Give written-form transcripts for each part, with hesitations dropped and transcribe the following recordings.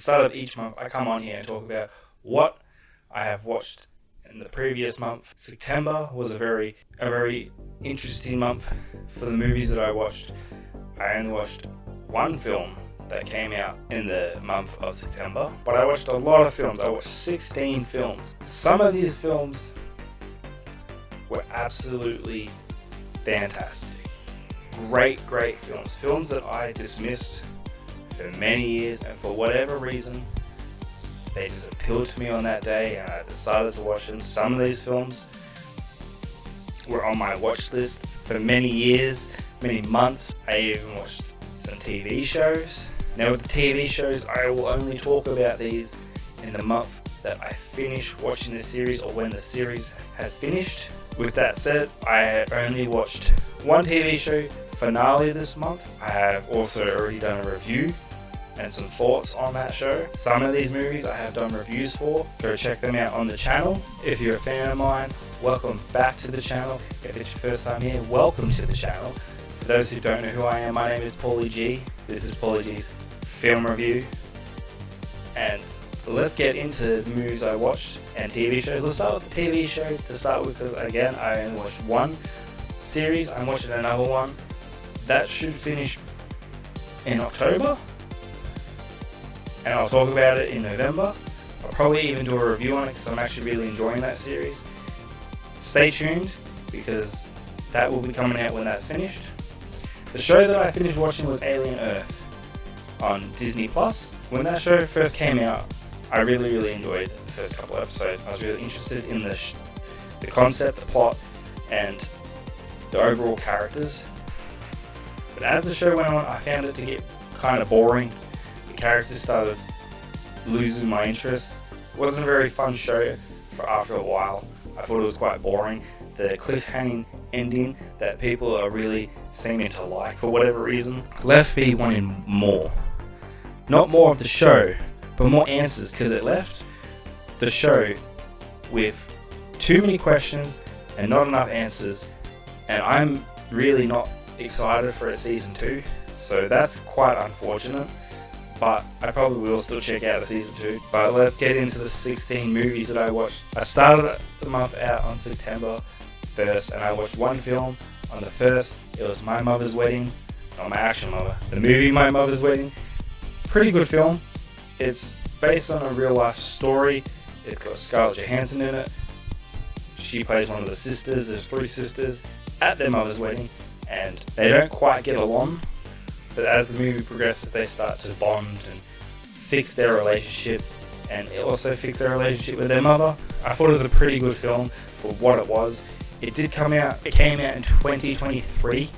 Start of each month, I come on here and talk about what I have watched in the previous month. September was a very interesting month for the movies that I watched. I only watched one film that came out in the month of September, but I watched a lot of films. I watched 16 films. Some of these films were absolutely fantastic. Great films. Films that I dismissed for many years, and for whatever reason, they just appealed to me on that day, and I decided to watch them. Some of these films were on my watch list for many years, many months. I even watched some TV shows. Now with the TV shows, I will only talk about these in the month that I finish watching the series, or when the series has finished. With that said, I only watched one TV show finale this month. I have also already done a review and some thoughts on that show. Some of these movies I have done reviews for. Go check them out on the channel. If you're a fan of mine, welcome back to the channel. If it's your first time here, welcome to the channel. For those who don't know who I am, my name is Paulie G. This is Paulie G's film review. And let's get into the movies I watched and TV shows. Let's start with the TV show to start with, because again, I only watched one series. I'm watching another one. That should finish in October, and I'll talk about it in November. I'll probably even do a review on it because I'm actually really enjoying that series. Stay tuned, because that will be coming out when that's finished. The show that I finished watching was Alien Earth on Disney+. When that show first came out, I really enjoyed the first couple of episodes. I was really interested in the concept, the plot, and the overall characters. But as the show went on, I found it to get kind of boring. The characters started losing my interest. It wasn't a very fun show for after a while. I thought it was quite boring. The cliffhanging ending that people are really seeming to like for whatever reason left me wanting more. Not more of the show, but more answers, because it left the show with too many questions and not enough answers. And I'm really not excited for a season 2, so that's quite unfortunate, but I probably will still check out the season 2. But let's get into the 16 movies that I watched. I started the month out on September 1st, and I watched one film on the 1st. It was My Mother's Wedding, not my actual mother, the movie My Mother's Wedding. Pretty good film. It's based on a real life story. It's got Scarlett Johansson in it. She plays one of the sisters. There's 3 sisters at their mother's wedding, and they don't quite get along, but as the movie progresses, they start to bond and fix their relationship, and it also fix their relationship with their mother. I thought it was a pretty good film for what it was. It came out in 2023.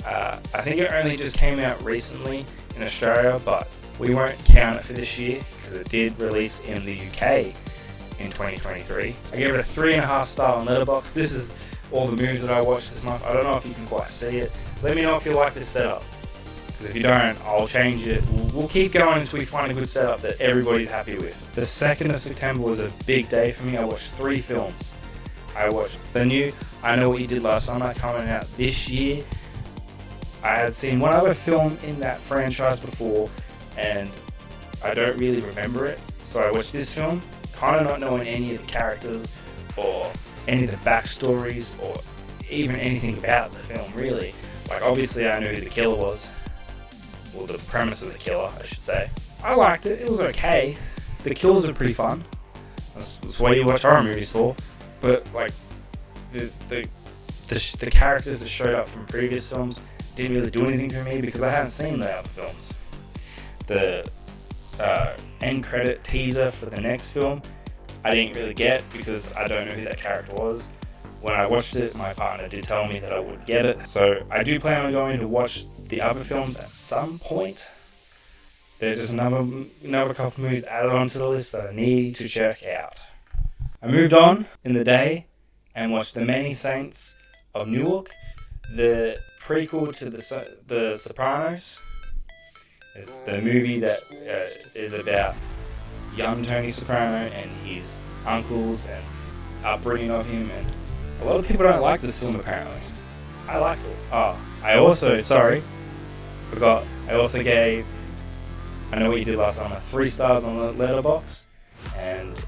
I think it only just came out recently in Australia, but we won't count it for this year because it did release in the UK in 2023. I gave it a 3.5 star on Letterboxd. This is all the movies that I watched this month. I don't know if you can quite see it. Let me know if you like this setup, because if you don't, I'll change it. We'll keep going until we find a good setup that everybody's happy with. The 2nd of September was a big day for me. I watched 3 films. I watched the new I Know What You Did Last Summer, coming out this year. I had seen one other film in that franchise before, and I don't really remember it, so I watched this film, kind of not knowing any of the characters or any of the backstories or even anything about the film, really. Like, obviously I knew who the killer was, or the premise of the killer, I should say. I liked it. It was okay. The kills are pretty fun. That's what you watch horror movies for. But like the characters that showed up from previous films didn't really do anything for me, because I hadn't seen the other films. The end credit teaser for the next film I didn't really get, because I don't know who that character was. When I watched it, my partner did tell me that I would get it, so I do plan on going to watch the other films at some point. There's just another couple movies added onto the list that I need to check out. I moved on in the day and watched The Many Saints of Newark, the prequel to the Sopranos. It's the movie that is about young Tony Soprano and his uncles and upbringing of him, and a lot of people don't like this film apparently. I liked it. I also gave I Know What You Did Last Summer, 3 stars on the Letterboxd. And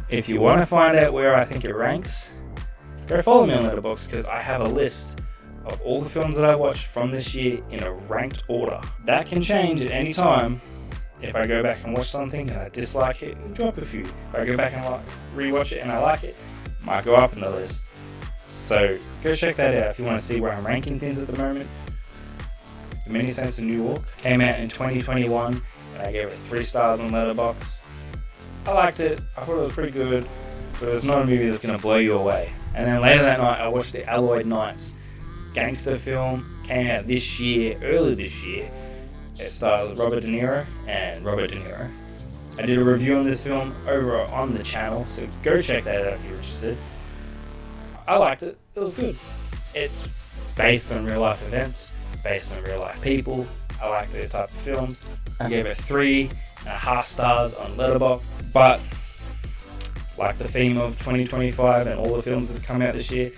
if you want to find out where I think it ranks, go follow me on Letterboxd, because I have a list of all the films that I watched from this year in a ranked order. That can change at any time. If I go back and watch something and I dislike it, it'll drop a few. If I go back and rewatch it and I like it, it might go up in the list. So go check that out if you want to see where I'm ranking things at the moment. The Many Saints of Newark came out in 2021 and I gave it 3 stars on Letterboxd. I liked it. I thought it was pretty good, but it's not a movie that's going to blow you away. And then later that night I watched The Alloyed Knights. Gangster film, came out early this year. It stars Robert De Niro and Robert De Niro. I did a review on this film over on the channel, so go check that out if you're interested. I liked it. It was good. It's based on real life events, based on real life people. I like those type of films. I gave it 3.5 stars on Letterboxd, but like the theme of 2025 and all the films that have come out this year,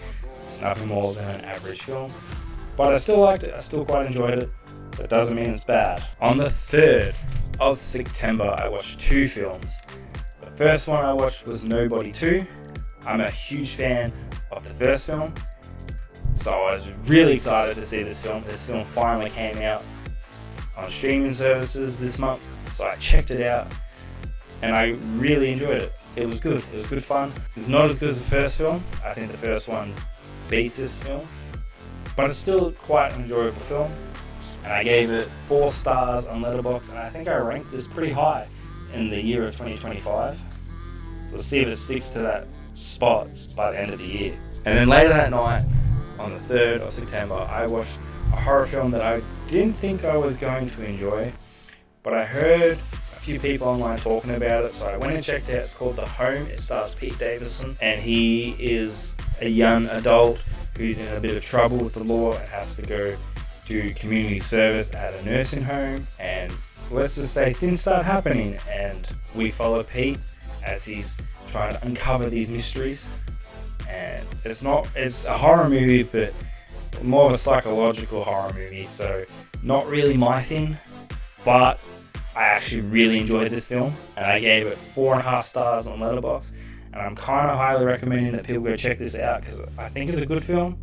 it's nothing more than an average film. But I still liked it. I still quite enjoyed it. That doesn't mean it's bad. On the 3rd of September, I watched 2 films. The first one I watched was Nobody 2. I'm a huge fan of the first film, so I was really excited to see this film. This film finally came out on streaming services this month, so I checked it out, and I really enjoyed it. It was good. It was good fun. It's not as good as the first film. I think the first one beats this film, but it's still quite an enjoyable film. And I gave it 4 stars on Letterboxd, and I think I ranked this pretty high in the year of 2025. Let's see if it sticks to that spot by the end of the year. And then later that night, on the 3rd of September, I watched a horror film that I didn't think I was going to enjoy, but I heard a few people online talking about it, so I went and checked it out. It's called The Home. It stars Pete Davidson, and he is a young adult who's in a bit of trouble with the law and has to go do community service at a nursing home, and let's just say things start happening, and we follow Pete as he's trying to uncover these mysteries. And it's a horror movie, but more of a psychological horror movie, so not really my thing, but I actually really enjoyed this film, and I gave it 4.5 stars on Letterboxd, and I'm kind of highly recommending that people go check this out, because I think it's a good film.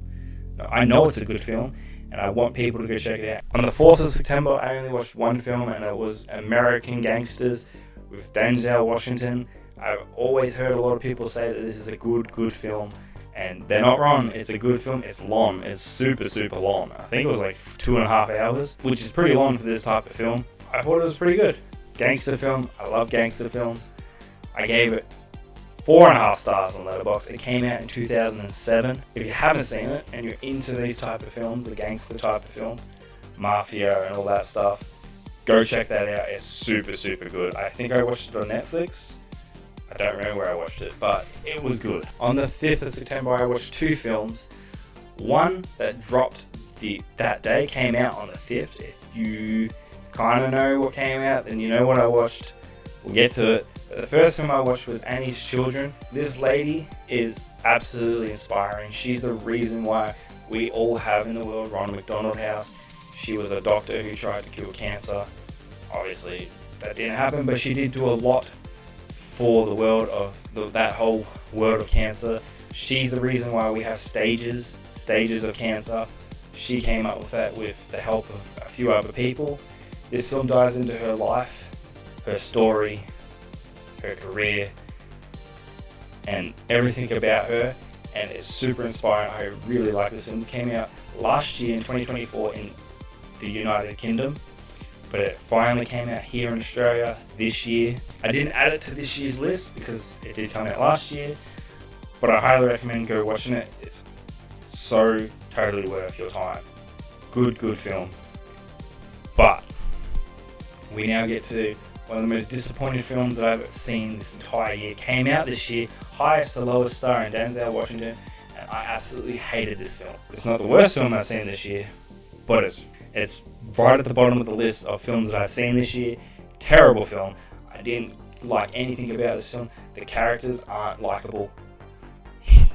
I know it's a good film, and I want people to go check it out. On the 4th of September, I only watched one film, and it was American Gangsters with Denzel Washington. I've always heard a lot of people say that this is a good film, and they're not wrong. It's a good film. It's long. It's super long. I think it was like 2.5 hours, which is pretty long for this type of film. I thought it was pretty good. Gangster film. I love gangster films. I gave it 4.5 stars on Letterboxd. It came out in 2007. If you haven't seen it and you're into these type of films, the gangster type of film, mafia and all that stuff, go check that out. It's super good. I think I watched it on Netflix. I don't remember where I watched it, but it was good. On the 5th of September, I watched 2 films. One that dropped that day came out on the 5th. If you kind of know what came out, then you know what I watched. We'll get to it. The first film I watched was Annie's Children. This lady is absolutely inspiring. She's the reason why we all have in the world Ronald McDonald House. She was a doctor who tried to cure cancer. Obviously, that didn't happen, but she did do a lot for the world of that whole world of cancer. She's the reason why we have stages of cancer. She came up with that with the help of a few other people. This film dives into her life, her story, her career, and everything about her, and it's super inspiring. I really like this film. It came out last year in 2024 in the United Kingdom, but it finally came out here in Australia this year. I didn't add it to this year's list because it did come out last year, but I highly recommend go watching it. It's so totally worth your time. Good film. But we now get to one of the most disappointing films that I've seen this entire year. Came out this year, highest to lowest star in Denzel Washington, and I absolutely hated this film. It's not the worst film I've seen this year, but it's right at the bottom of the list of films that I've seen this year. Terrible film. I didn't like anything about this film. The characters aren't likable.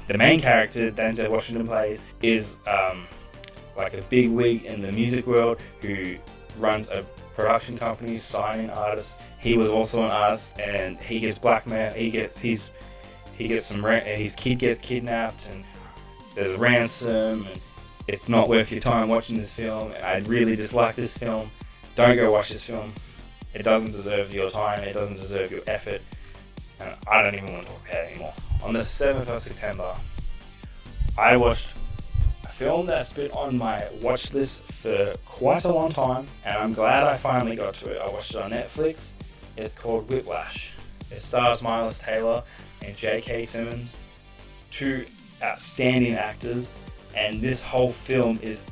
The main character Denzel Washington plays is like a bigwig in the music world who runs a production company signing artists. He was also an artist, and he gets blackmailed. He gets his kid gets kidnapped, and there's a ransom, and it's not worth your time watching this film. I really dislike this film. Don't go watch this film. It doesn't deserve your time. It doesn't deserve your effort. And I don't even want to talk about it anymore. On the 7th of September, I watched a film that's been on my watch list for quite a long time, and I'm glad I finally got to it. I watched it on Netflix. It's called Whiplash. It stars Miles Taylor and J.K. Simmons, two outstanding actors, and this whole film is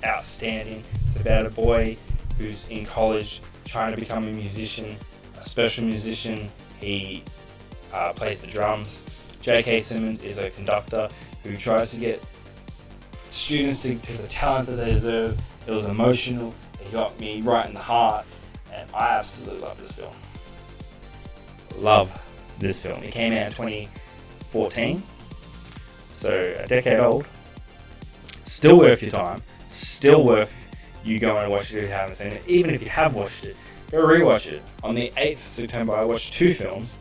outstanding. It's about a boy who's in college trying to become a musician, a special musician. He plays the drums. J.K. Simmons is a conductor who tries to get students to the talent that they deserve. It was emotional. It got me right in the heart, and I absolutely love this film. Love this film. It came out in 2014, so a decade old. Still worth your time. Still worth you going and watch it if you haven't seen it. Even if you have watched it, go rewatch it. On the 8th of September, I watched two films.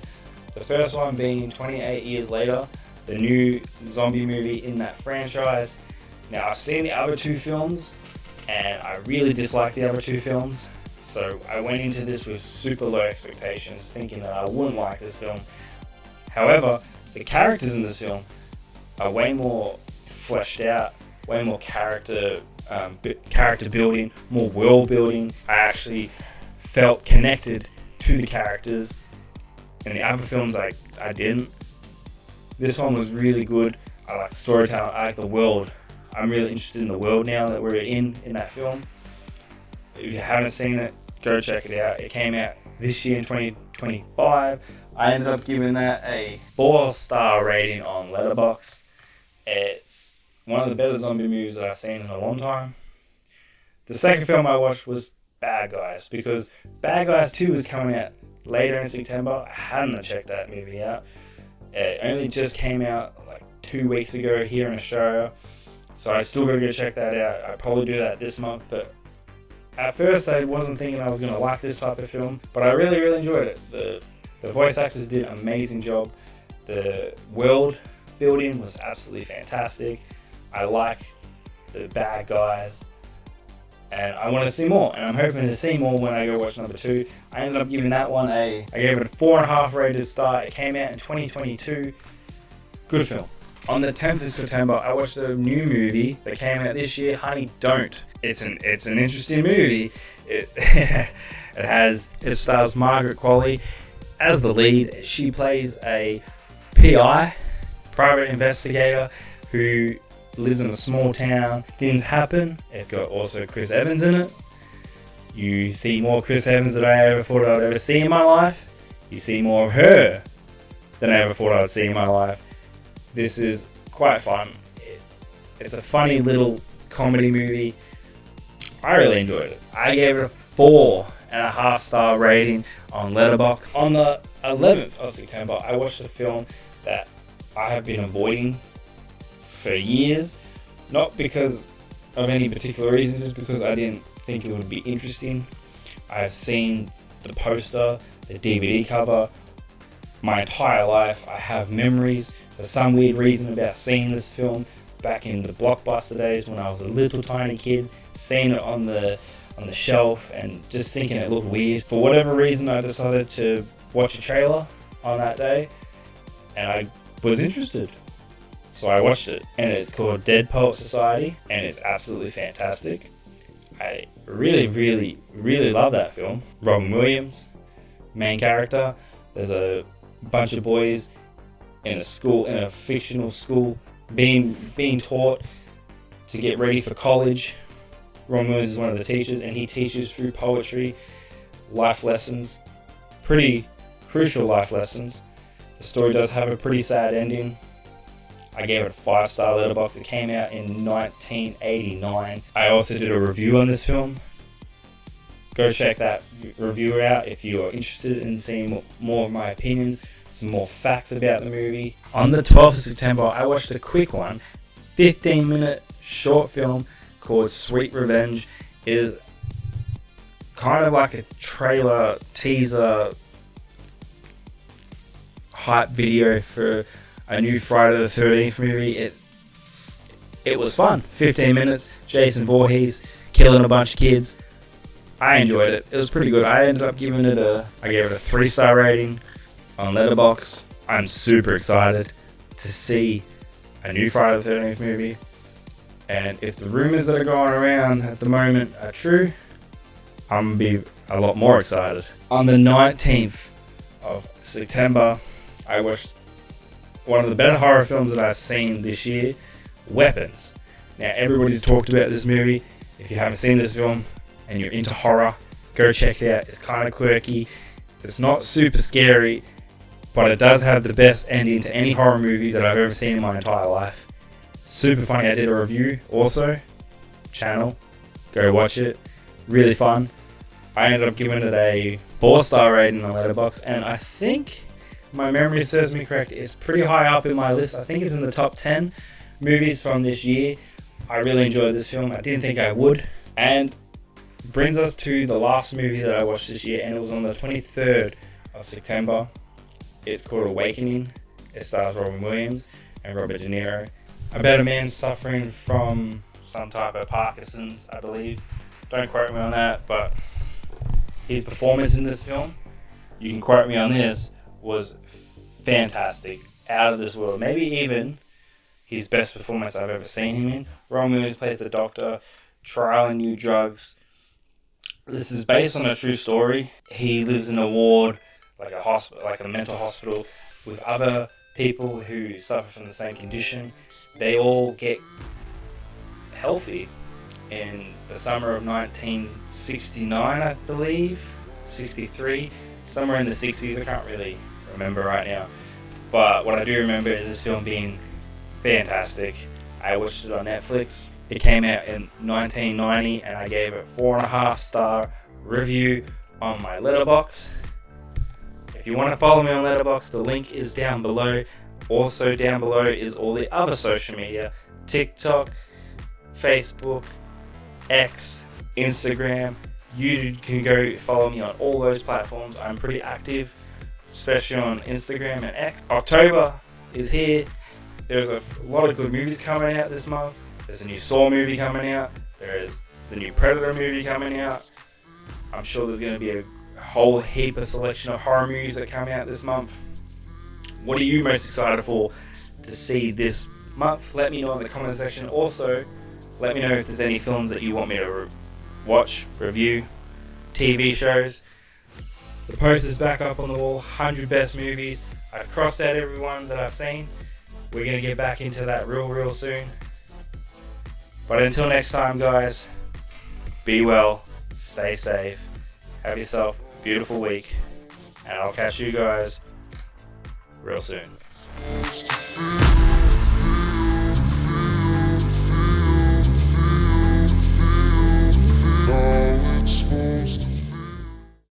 The first one being 28 Years Later, the new zombie movie in that franchise. Now, I've seen the other two films, and I really dislike the other two films. So I went into this with super low expectations, thinking that I wouldn't like this film. However, the characters in this film are way more fleshed out, way more character building, more world building. I actually felt connected to the characters. In the other films, I didn't. This one was really good. I like the storytelling. I like the world. I'm really interested in the world now that we're in that film. If you haven't seen it, go check it out. It came out this year in 2025. I ended up giving that a 4-star rating on Letterboxd. It's one of the better zombie movies that I've seen in a long time. The second film I watched was Bad Guys, because Bad Guys 2 was coming out later in September. I hadn't checked that movie out. It only just came out like 2 weeks ago here in Australia, so I still gotta go check that out. I'll probably do that this month, but at first I wasn't thinking I was gonna like this type of film, but I really, really enjoyed it. The voice actors did an amazing job. The world building was absolutely fantastic. I like the bad guys, and I want to see more, and I'm hoping to see more when I go watch number 2. I ended up giving that one I gave it a 4.5 rated star. It came out in 2022. Good film. On the 10th of September, I watched a new movie that came out this year, Honey Don't. It's an interesting movie. It stars Margaret Qualley as the lead. She plays a PI, private investigator, who lives in a small town. Things happen. It's got also Chris Evans in it. You see more Chris Evans than I ever thought I would ever see in my life. You see more of her than I ever thought I would see in my life. This is quite fun. It's a funny little comedy movie. I really enjoyed it. I gave it a 4.5 star rating on Letterboxd. On the 11th of September, I watched a film that I have been avoiding for years, not because of any particular reason, just because I didn't think it would be interesting. I've seen the poster, the DVD cover, my entire life. I have memories for some weird reason about seeing this film back in the Blockbuster days when I was a little tiny kid, seeing it on the shelf and just thinking it looked weird. For whatever reason, I decided to watch a trailer on that day, and I was interested. So I watched it, and it's called Dead Poet Society, and it's absolutely fantastic. I really, really, really love that film. Robin Williams, main character. There's a bunch of boys in a fictional school, being taught to get ready for college. Robin Williams is one of the teachers, and he teaches through poetry, life lessons, pretty crucial life lessons. The story does have a pretty sad ending. I gave it a 5-star Letterboxd. It came out in 1989. I also did a review on this film. Go check that review out if you are interested in seeing more of my opinions, some more facts about the movie. On the 12th of September, I watched a quick one, 15-minute short film called Sweet Revenge. It is kind of like a trailer teaser hype video for a new Friday the 13th movie. It was fun. 15 minutes, Jason Voorhees killing a bunch of kids. I enjoyed it. It was pretty good. I ended up giving it I gave it a 3-star rating on Letterboxd. I'm super excited to see a new Friday the 13th movie. And if the rumors that are going around at the moment are true, I'm going to be a lot more excited. On the 19th of September, I watched one of the better horror films that I've seen this year, Weapons. Now, everybody's talked about this movie. If you haven't seen this film and you're into horror, go check it out. It's kind of quirky. It's not super scary, but it does have the best ending to any horror movie that I've ever seen in my entire life. Super funny. I did a review also. Channel. Go watch it. Really fun. I ended up giving it a 4-star rating on Letterboxd, and I think my memory serves me correct. It's pretty high up in my list. I think it's in the top 10 movies from this year. I really enjoyed this film. I didn't think I would. And brings us to the last movie that I watched this year, and it was on the 23rd of September. It's called Awakening. It stars Robin Williams and Robert De Niro. About a man suffering from some type of Parkinson's, I believe. Don't quote me on that, but his performance in this film, you can quote me on this, was fantastic. Out of this world. Maybe even his best performance I've ever seen him in. Robin Williams plays the doctor, trialing new drugs. This is based on a true story. He lives in a ward, like a hospital, like a mental hospital, with other people who suffer from the same condition. They all get healthy in the summer of 1969, I believe, 63, somewhere in the 60s. I can't really remember right now. But what I do remember is this film being fantastic. I watched it on Netflix. It came out in 1990, and I gave it 4.5-star review on my Letterboxd. If you want to follow me on Letterboxd, the link is down below. Also down below is all the other social media: TikTok, Facebook, X, Instagram. You can go follow me on all those platforms. I'm pretty active, especially on Instagram and X. October is here. There's a lot of good movies coming out this month. There's a new Saw movie coming out. There's the new Predator movie coming out. I'm sure there's going to be a whole heap of selection of horror movies that come out this month. What are you most excited for to see this month? Let me know in the comment section. Also, let me know if there's any films that you want me to watch, review, TV shows. The poster's back up on the wall. 100 best movies. I've crossed out everyone that I've seen. We're going to get back into that real soon. But until next time, guys, be well, stay safe, have yourself a beautiful week, and I'll catch you guys real soon.